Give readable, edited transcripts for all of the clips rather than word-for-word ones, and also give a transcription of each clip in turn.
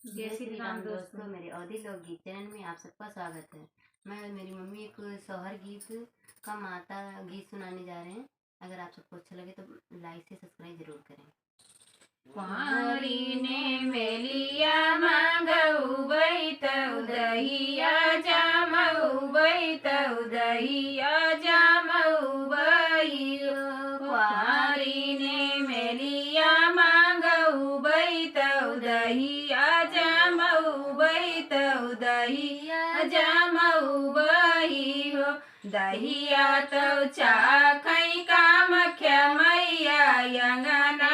जय श्री राम दोस्तों, मेरे अवधि लोकगीत चैनल में आप सबका स्वागत है। मैं और मेरी मम्मी एक सोहर गीत का माता गीत सुनाने जा रहे हैं। अगर आप सबको अच्छा लगे तो लाइक से सब्सक्राइब जरूर करें। कुंवारी ने मेलिया मांगऊ बैत उदहिया जामऊ बैत उदहिया जामऊ बैयो। कुंवारी ने मेलिया मांगऊ बैत उदहिया जामऊ बैत उदहिया जामऊ बैयो। दहिया तो चाखई कामख्या मैया यंगना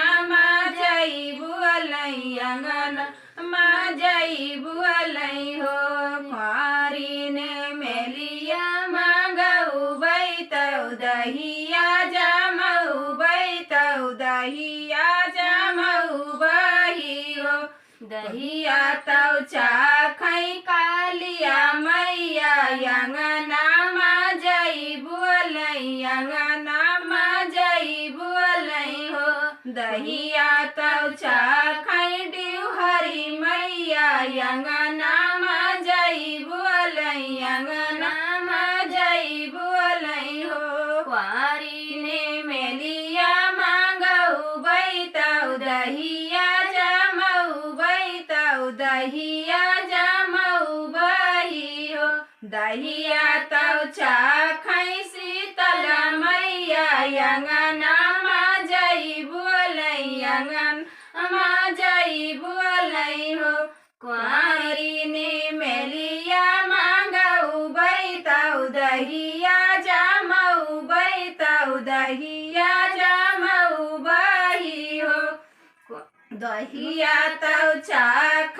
अंगन माँ जई बुअलई हो। कुंवारी ने मेलिया मांगऊ बैत उदहिया जामऊ बैत उदहिया जामऊ बहियो। दहिया तौ चाखई कालिया मैया यंगना माँ जई बुअलई अंगना माँ जई बुअलई हो। दहिया तौ चाखई डिहरी मैया यंगना माँ जई बुअलई अंगना माँ जई बुअलई हो। कुंवारी ने मेलिया मांगऊ बैत उदहिया जामऊ बैत उदहिया जामऊ बहियो। दहिया तौ चाखई शीतला मैया यंगना माँ जई बुअलई अंगन माँ जई बुअलई हो। कुंवारी ने मेलिया मांगऊ बैत उदहिया जामऊ बैत उदहिया जामऊ बहियो। दहिया तौ चाख